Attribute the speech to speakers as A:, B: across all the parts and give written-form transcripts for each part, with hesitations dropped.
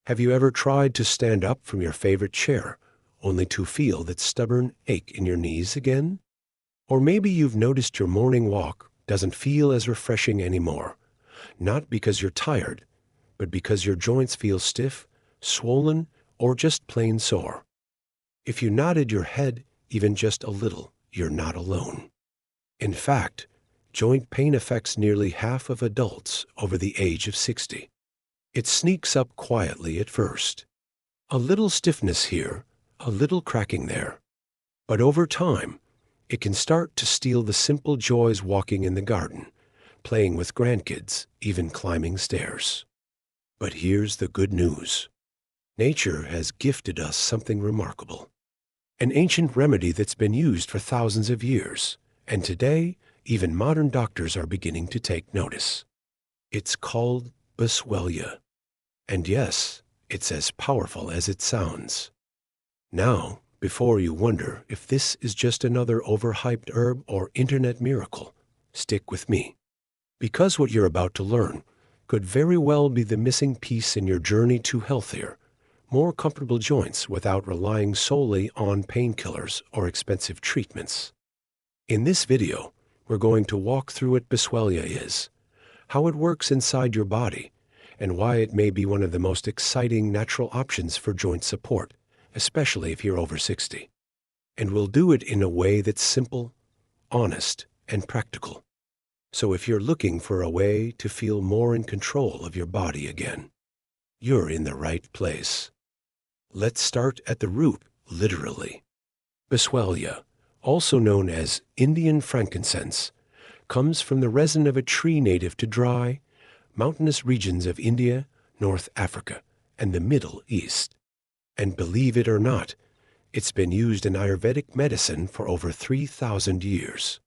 A: Have you ever tried to stand up from your favorite chair, only to feel that stubborn ache in your knees again? Or maybe you've noticed your morning walk doesn't feel as refreshing anymore, not because you're tired, but because your joints feel stiff, swollen, or just plain sore. If you nodded your head even just a little, you're not alone. In fact, joint pain affects nearly half of adults over the age of 60. It sneaks up quietly at first. A little stiffness here, a little cracking there. But over time, it can start to steal the simple joys walking in the garden, playing with grandkids, even climbing stairs. But here's the good news. Nature has gifted us something remarkable. An ancient remedy that's been used for thousands of years, and today, even modern doctors are beginning to take notice. It's called Boswellia. And yes, it's as powerful as it sounds. Now, before you wonder if this is just another overhyped herb or internet miracle, stick with me. Because what you're about to learn could very well be the missing piece in your journey to healthier, more comfortable joints without relying solely on painkillers or expensive treatments. In this video, we're going to walk through what Boswellia is, how it works inside your body, and why it may be one of the most exciting natural options for joint support, especially if you're over 60. And we'll do it in a way that's simple, honest, and practical. So if you're looking for a way to feel more in control of your body again, you're in the right place. Let's start at the root, literally. Boswellia, also known as Indian frankincense, comes from the resin of a tree native to dry, mountainous regions of India, North Africa, and the Middle East. And believe it or not, it's been used in Ayurvedic medicine for over 3,000 years.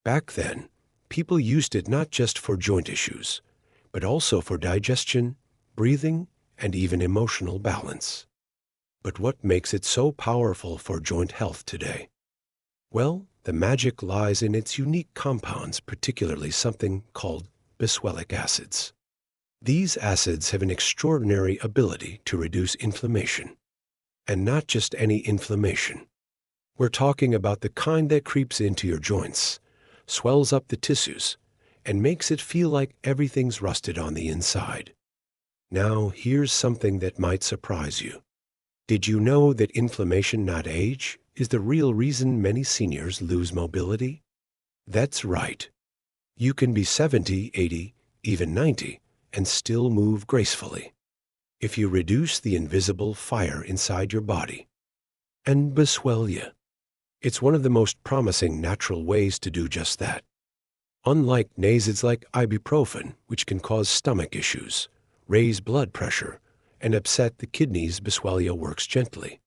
A: Back then, people used it not just for joint issues, but also for digestion, breathing, and even emotional balance. But what makes it so powerful for joint health today? Well, the magic lies in its unique compounds, particularly something called boswellic acids. These acids have an extraordinary ability to reduce inflammation. And not just any inflammation. We're talking about the kind that creeps into your joints, swells up the tissues, and makes it feel like everything's rusted on the inside. Now, here's something that might surprise you. Did you know that inflammation, not age, is the real reason many seniors lose mobility? That's right. You can be 70, 80, even 90, and still move gracefully if you reduce the invisible fire inside your body. And Boswellia. It's one of the most promising natural ways to do just that. Unlike NSAIDs like ibuprofen, which can cause stomach issues, raise blood pressure, and upset the kidneys, Boswellia works gently.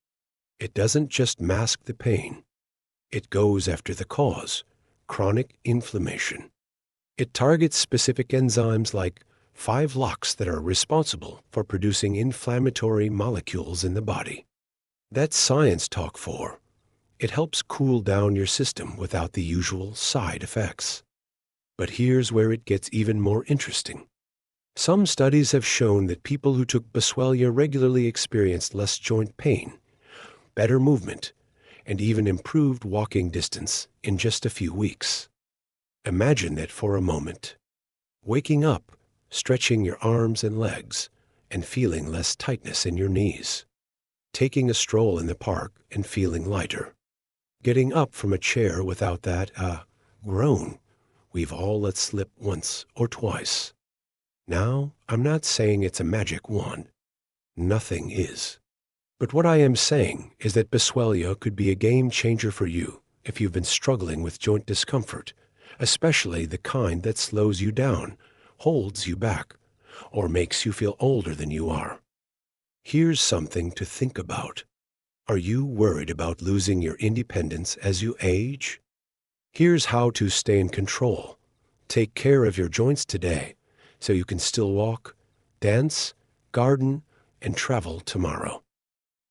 A: It doesn't just mask the pain. It goes after the cause, chronic inflammation. It targets specific enzymes like 5-LOX that are responsible for producing inflammatory molecules in the body. That's science talk for. It helps cool down your system without the usual side effects. But here's where it gets even more interesting. Some studies have shown that people who took Boswellia regularly experienced less joint pain, better movement, and even improved walking distance in just a few weeks. Imagine that for a moment. Waking up, stretching your arms and legs, and feeling less tightness in your knees. Taking a stroll in the park and feeling lighter. Getting up from a chair without that, groan we've all let slip once or twice. Now, I'm not saying it's a magic wand. Nothing is. But what I am saying is that Boswellia could be a game changer for you if you've been struggling with joint discomfort, especially the kind that slows you down, holds you back, or makes you feel older than you are. Here's something to think about. Are you worried about losing your independence as you age? Here's how to stay in control. Take care of your joints today so you can still walk, dance, garden, and travel tomorrow.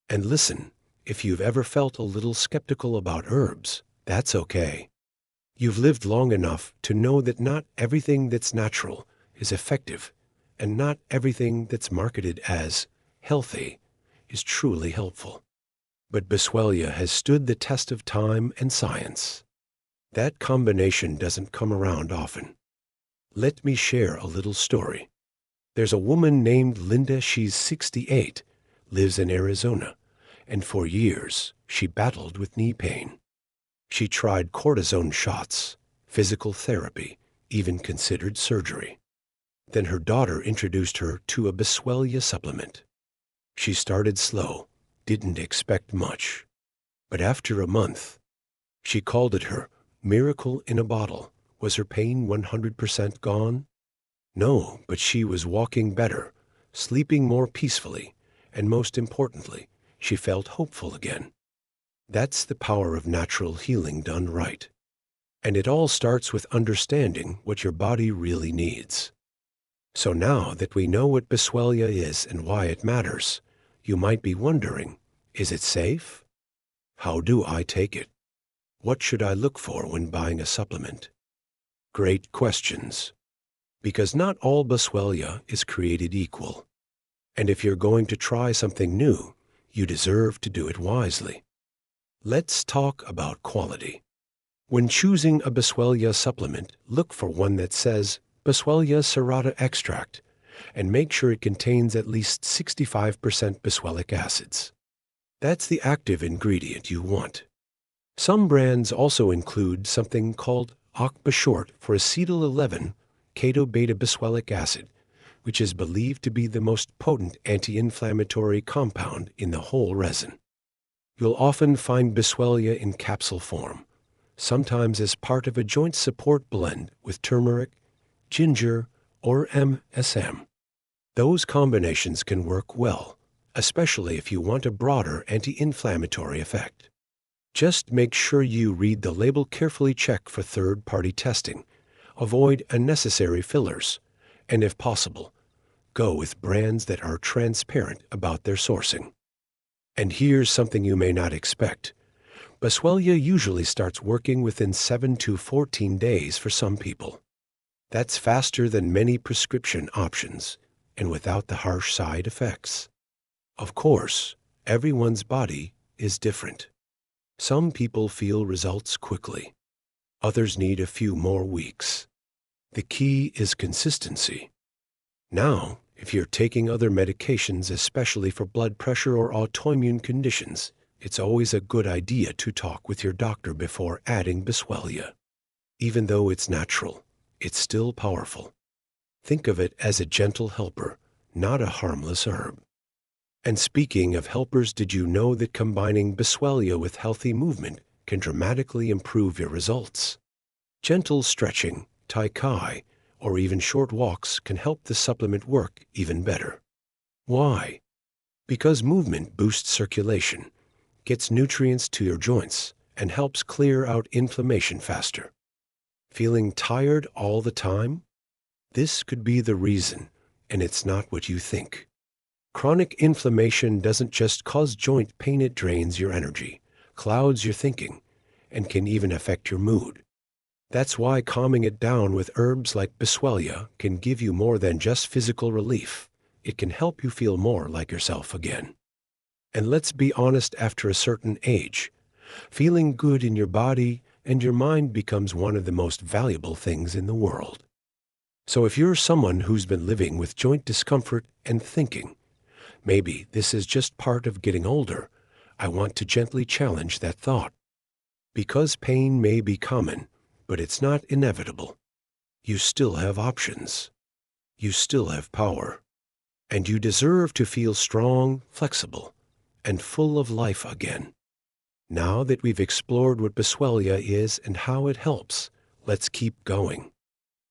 A: And listen, if you've ever felt a little skeptical about herbs, that's okay. You've lived long enough to know that not everything that's natural is effective, and not everything that's marketed as healthy, is truly helpful. But Boswellia has stood the test of time and science. That combination doesn't come around often. Let me share a little story. There's a woman named Linda. She's 68, lives in Arizona, and for years she battled with knee pain. She tried cortisone shots, physical therapy, even considered surgery. Then her daughter introduced her to a Boswellia supplement. She started slow, didn't expect much. But after a month, she called it her miracle in a bottle. Was her pain 100% gone? No, but she was walking better, sleeping more peacefully, and most importantly, she felt hopeful again. That's the power of natural healing done right. And it all starts with understanding what your body really needs. So now that we know what Boswellia is and why it matters, you might be wondering, is it safe? How do I take it? What should I look for when buying a supplement? Great questions. Because not all Boswellia is created equal. And if you're going to try something new, you deserve to do it wisely. Let's talk about quality. When choosing a Boswellia supplement, look for one that says Boswellia serrata extract, and make sure it contains at least 65% boswellic acids. That's the active ingredient you want. Some brands also include something called ACBA short for acetyl-11 keto-beta-boswellic acid, which is believed to be the most potent anti-inflammatory compound in the whole resin. You'll often find Boswellia in capsule form, sometimes as part of a joint support blend with turmeric, ginger, or MSM. Those combinations can work well, especially if you want a broader anti-inflammatory effect. Just make sure you read the label carefully, check for third-party testing, avoid unnecessary fillers, and if possible, go with brands that are transparent about their sourcing. And here's something you may not expect. Boswellia usually starts working within 7 to 14 days for some people. That's faster than many prescription options, and without the harsh side effects. Of course, everyone's body is different. Some people feel results quickly. Others need a few more weeks. The key is consistency. Now, if you're taking other medications, especially for blood pressure or autoimmune conditions, it's always a good idea to talk with your doctor before adding Boswellia. Even though it's natural, it's still powerful. Think of it as a gentle helper, not a harmless herb. And speaking of helpers, did you know that combining Boswellia with healthy movement can dramatically improve your results? Gentle stretching, tai chi, or even short walks can help the supplement work even better. Why? Because movement boosts circulation, gets nutrients to your joints, and helps clear out inflammation faster. Feeling tired all the time? This could be the reason, and it's not what you think. Chronic inflammation doesn't just cause joint pain, it drains your energy, clouds your thinking, and can even affect your mood. That's why calming it down with herbs like Boswellia can give you more than just physical relief. It can help you feel more like yourself again. And let's be honest, after a certain age, feeling good in your body and your mind becomes one of the most valuable things in the world. So if you're someone who's been living with joint discomfort and thinking, maybe this is just part of getting older, I want to gently challenge that thought. Because pain may be common, but it's not inevitable. You still have options. You still have power. And you deserve to feel strong, flexible, and full of life again. Now that we've explored what Boswellia is and how it helps, let's keep going.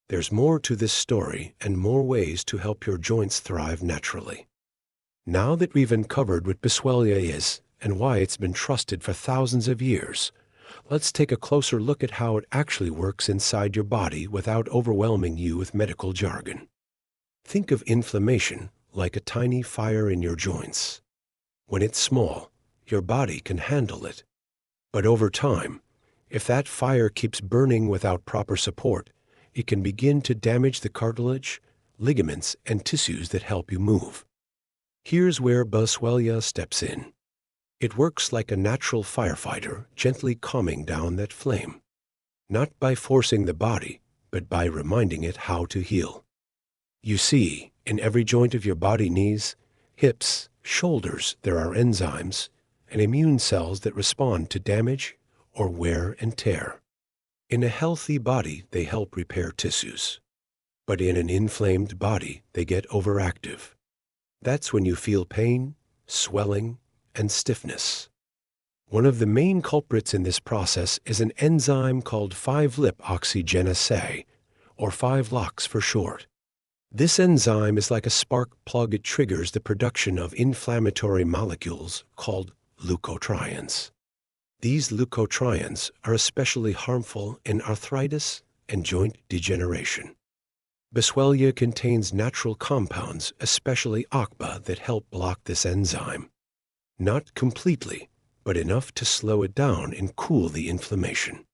A: There's more to this story and more ways to help your joints thrive naturally. Now that we've uncovered what Boswellia is and why it's been trusted for thousands of years, let's take a closer look at how it actually works inside your body without overwhelming you with medical jargon. Think of inflammation like a tiny fire in your joints. When it's small, your body can handle it. But over time, if that fire keeps burning without proper support, it can begin to damage the cartilage, ligaments, and tissues that help you move. Here's where Boswellia steps in. It works like a natural firefighter, gently calming down that flame. Not by forcing the body, but by reminding it how to heal. You see, in every joint of your body, knees, hips, shoulders, there are enzymes and immune cells that respond to damage or wear and tear. In a healthy body, they help repair tissues. But in an inflamed body, they get overactive. That's when you feel pain, swelling, and stiffness. One of the main culprits in this process is an enzyme called 5-lip oxygenase, or 5-LOX for short. This enzyme is like a spark plug. It triggers the production of inflammatory molecules called leukotrienes. These leukotrienes are especially harmful in arthritis and joint degeneration. Boswellia contains natural compounds, especially ACBA, that help block this enzyme. Not completely, but enough to slow it down and cool the inflammation.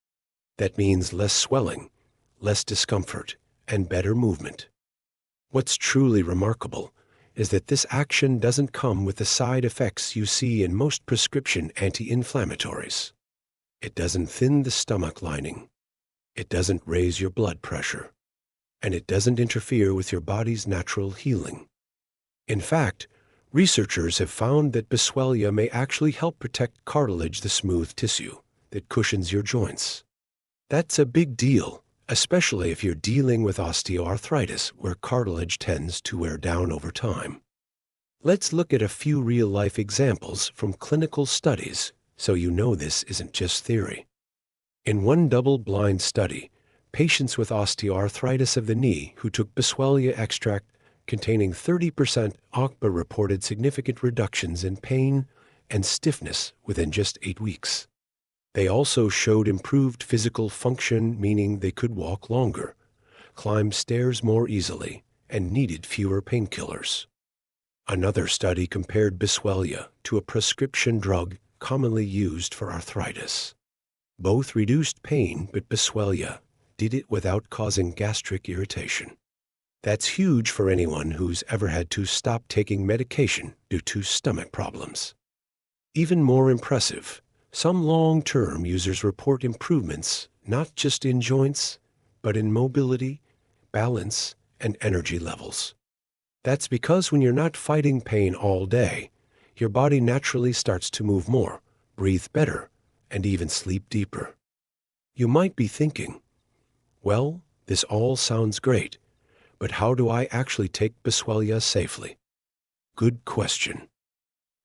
A: That means less swelling, less discomfort, and better movement. What's truly remarkable is that this action doesn't come with the side effects you see in most prescription anti-inflammatories. It doesn't thin the stomach lining. It doesn't raise your blood pressure. And it doesn't interfere with your body's natural healing. In fact, researchers have found that Boswellia may actually help protect cartilage, the smooth tissue that cushions your joints. That's a big deal, especially if you're dealing with osteoarthritis, where cartilage tends to wear down over time. Let's look at a few real-life examples from clinical studies so you know this isn't just theory. In one double-blind study, patients with osteoarthritis of the knee who took Boswellia extract containing 30% ACBA reported significant reductions in pain and stiffness within just 8 weeks. They also showed improved physical function, meaning they could walk longer, climb stairs more easily, and needed fewer painkillers. Another study compared Boswellia to a prescription drug commonly used for arthritis. Both reduced pain, but Boswellia did it without causing gastric irritation. That's huge for anyone who's ever had to stop taking medication due to stomach problems. Even more impressive, some long-term users report improvements not just in joints, but in mobility, balance, and energy levels. That's because when you're not fighting pain all day, your body naturally starts to move more, breathe better, and even sleep deeper. You might be thinking, well, this all sounds great, but how do I actually take Boswellia safely? Good question.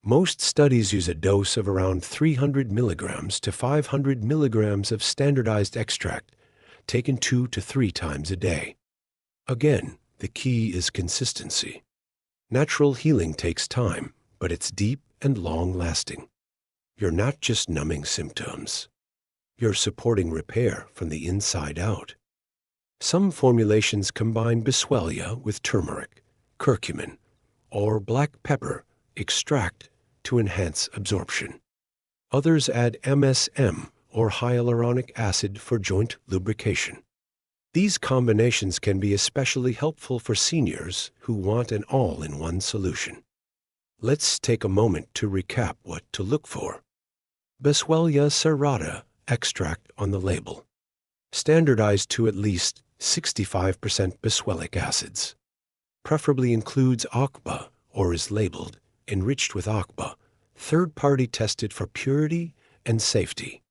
A: Most studies use a dose of around 300 milligrams to 500 milligrams of standardized extract, taken 2 to 3 times a day. Again, the key is consistency. Natural healing takes time, but it's deep and long-lasting. You're not just numbing symptoms. You're supporting repair from the inside out. Some formulations combine Boswellia with turmeric, curcumin, or black pepper extract to enhance absorption. Others add MSM or hyaluronic acid for joint lubrication. These combinations can be especially helpful for seniors who want an all-in-one solution. Let's take a moment to recap what to look for. Boswellia serrata extract on the label. Standardized to at least 65% boswellic acids. Preferably includes ACBA or is labeled enriched with ACBA, third-party tested for purity and safety.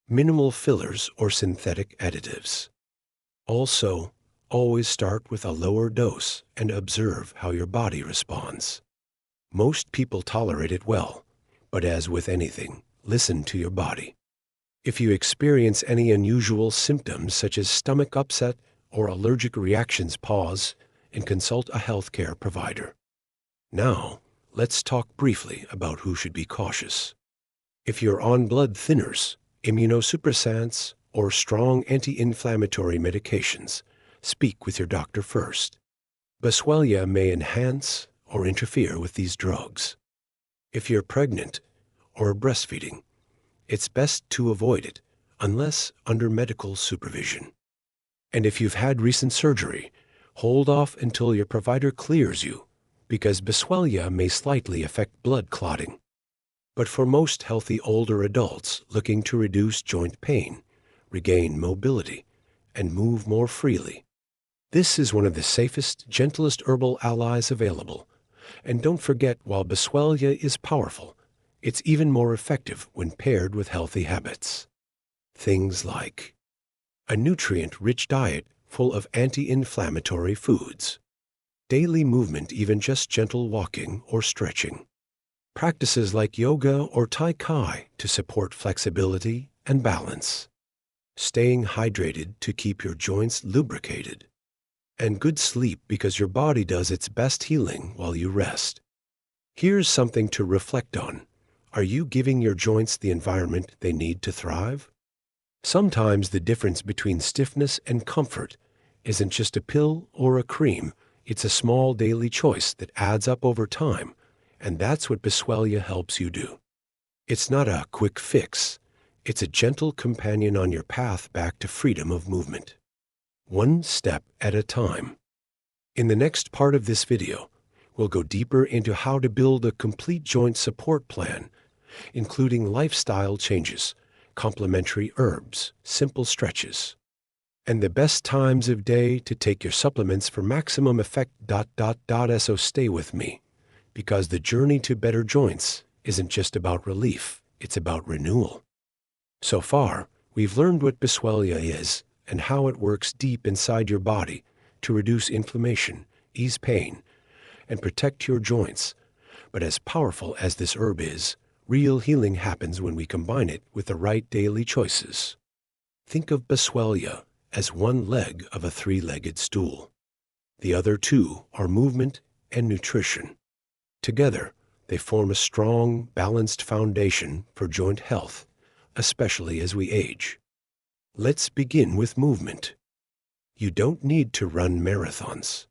A: Minimal fillers or synthetic additives. Also, always start with a lower dose and observe how your body responds. Most people tolerate it well, but as with anything, listen to your body. If you experience any unusual symptoms such as stomach upset or allergic reactions, pause and consult a healthcare provider. Now, let's talk briefly about who should be cautious. If you're on blood thinners, immunosuppressants, or strong anti-inflammatory medications, speak with your doctor first. Boswellia may enhance or interfere with these drugs. If you're pregnant or breastfeeding, it's best to avoid it unless under medical supervision. And if you've had recent surgery, hold off until your provider clears you because Boswellia may slightly affect blood clotting. But for most healthy older adults looking to reduce joint pain, regain mobility, and move more freely, this is one of the safest, gentlest herbal allies available. And don't forget, while Boswellia is powerful, it's even more effective when paired with healthy habits. Things like a nutrient-rich diet full of anti-inflammatory foods, daily movement, even just gentle walking or stretching, practices like yoga or Tai Chi to support flexibility and balance, staying hydrated to keep your joints lubricated, and good sleep because your body does its best healing while you rest. Here's something to reflect on. Are you giving your joints the environment they need to thrive? Sometimes the difference between stiffness and comfort isn't just a pill or a cream. It's a small daily choice that adds up over time, and that's what Boswellia helps you do. It's not a quick fix. It's a gentle companion on your path back to freedom of movement, one step at a time. In the next part of this video, we'll go deeper into how to build a complete joint support plan, including lifestyle changes, complementary herbs, simple stretches, and the best times of day to take your supplements for maximum effect. So stay with me, because the journey to better joints isn't just about relief, it's about renewal. So far, we've learned what Boswellia is and how it works deep inside your body to reduce inflammation, ease pain, and protect your joints. But as powerful as this herb is, real healing happens when we combine it with the right daily choices. Think of Boswellia as one leg of a three-legged stool. The other two are movement and nutrition. Together, they form a strong, balanced foundation for joint health, especially as we age. Let's begin with movement. You don't need to run marathons.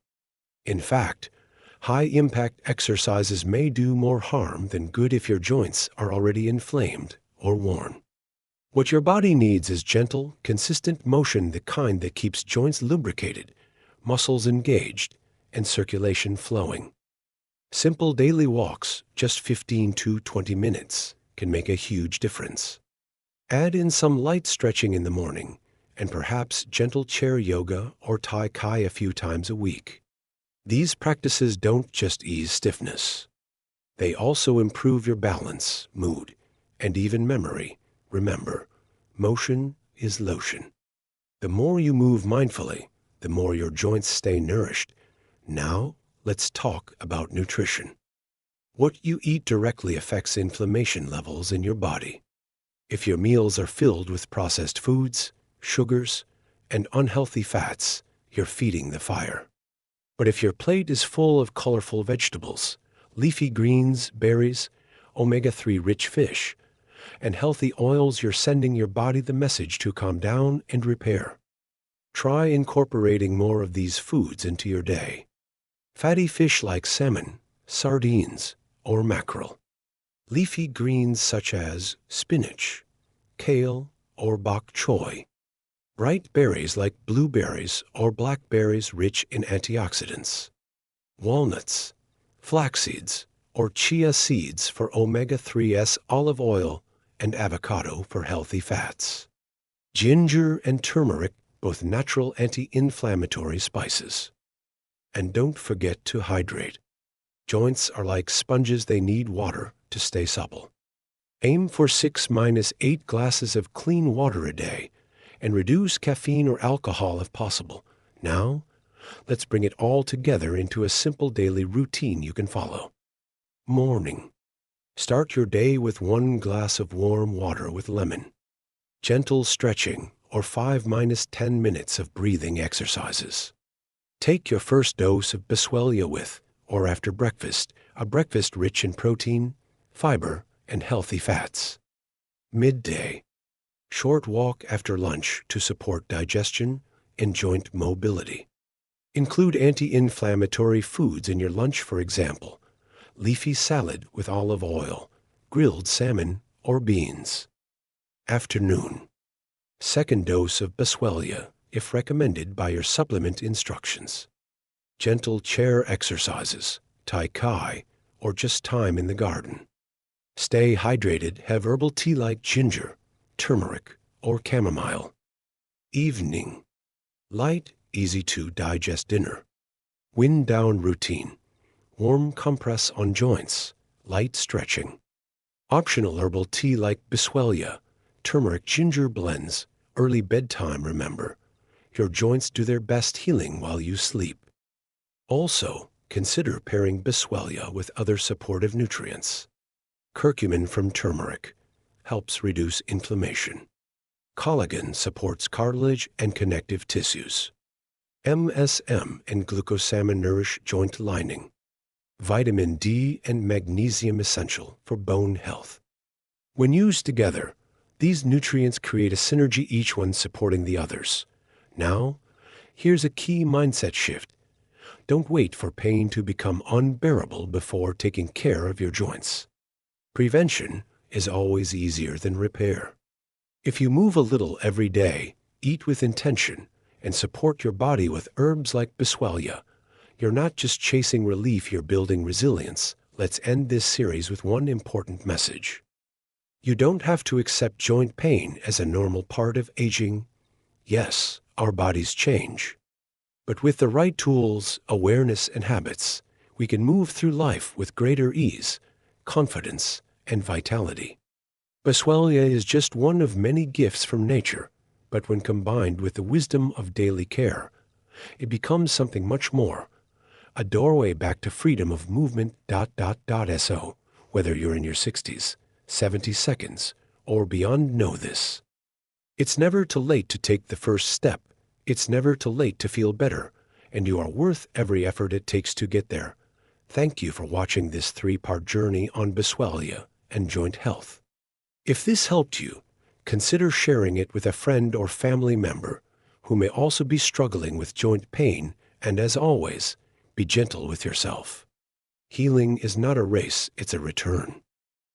A: In fact, high-impact exercises may do more harm than good if your joints are already inflamed or worn. What your body needs is gentle, consistent motion, the kind that keeps joints lubricated, muscles engaged, and circulation flowing. Simple daily walks, just 15 to 20 minutes, can make a huge difference. Add in some light stretching in the morning, and perhaps gentle chair yoga or Tai Chi a few times a week. These practices don't just ease stiffness. They also improve your balance, mood, and even memory. Remember, motion is lotion. The more you move mindfully, the more your joints stay nourished. Now, let's talk about nutrition. What you eat directly affects inflammation levels in your body. If your meals are filled with processed foods, sugars, and unhealthy fats, you're feeding the fire. But if your plate is full of colorful vegetables, leafy greens, berries, omega-3 rich fish, and healthy oils, you're sending your body the message to calm down and repair. Try incorporating more of these foods into your day. Fatty fish like salmon, sardines, or mackerel. Leafy greens such as spinach, kale, or bok choy. Bright berries like blueberries or blackberries rich in antioxidants. Walnuts, flax seeds, or chia seeds for omega-3s, olive oil, and avocado for healthy fats. Ginger and turmeric, both natural anti-inflammatory spices. And don't forget to hydrate. Joints are like sponges, they need water to stay supple. Aim for 6-8 glasses of clean water a day, and reduce caffeine or alcohol if possible. Now, let's bring it all together into a simple daily routine you can follow. Morning. Start your day with 1 glass of warm water with lemon. Gentle stretching or 5-10 minutes of breathing exercises. Take your first dose of Boswellia with, or after breakfast, a breakfast rich in protein, fiber, and healthy fats. Midday. Short walk after lunch to support digestion and joint mobility. Include anti-inflammatory foods in your lunch, for example, leafy salad with olive oil, grilled salmon, or beans. Afternoon. Second dose of Boswellia, if recommended by your supplement instructions. Gentle chair exercises, Tai Chi, or just time in the garden. Stay hydrated, have herbal tea like ginger, turmeric, or chamomile. Evening. Light, easy-to-digest dinner. Wind down routine. Warm compress on joints. Light stretching. Optional herbal tea like Boswellia, turmeric ginger blends. Early bedtime, remember. Your joints do their best healing while you sleep. Also, consider pairing Boswellia with other supportive nutrients. Curcumin from turmeric helps reduce inflammation. Collagen supports cartilage and connective tissues. MSM and glucosamine nourish joint lining. Vitamin D and magnesium essential for bone health. When used together, these nutrients create a synergy, each one supporting the others. Now, here's a key mindset shift. Don't wait for pain to become unbearable before taking care of your joints. Prevention is always easier than repair. If you move a little every day, eat with intention, and support your body with herbs like Boswellia, you're not just chasing relief, you're building resilience. Let's end this series with one important message. You don't have to accept joint pain as a normal part of aging. Yes, our bodies change. But with the right tools, awareness, and habits, we can move through life with greater ease, confidence, and vitality. Boswellia is just one of many gifts from nature, but when combined with the wisdom of daily care, it becomes something much more. A doorway back to freedom of movement. So, whether you're in your 60s, 70 seconds, or beyond, know this. It's never too late to take the first step. It's never too late to feel better, and you are worth every effort it takes to get there. Thank you for watching this 3-part journey on Boswellia and joint health. If this helped you, consider sharing it with a friend or family member who may also be struggling with joint pain, and as always, be gentle with yourself. Healing is not a race, it's a return.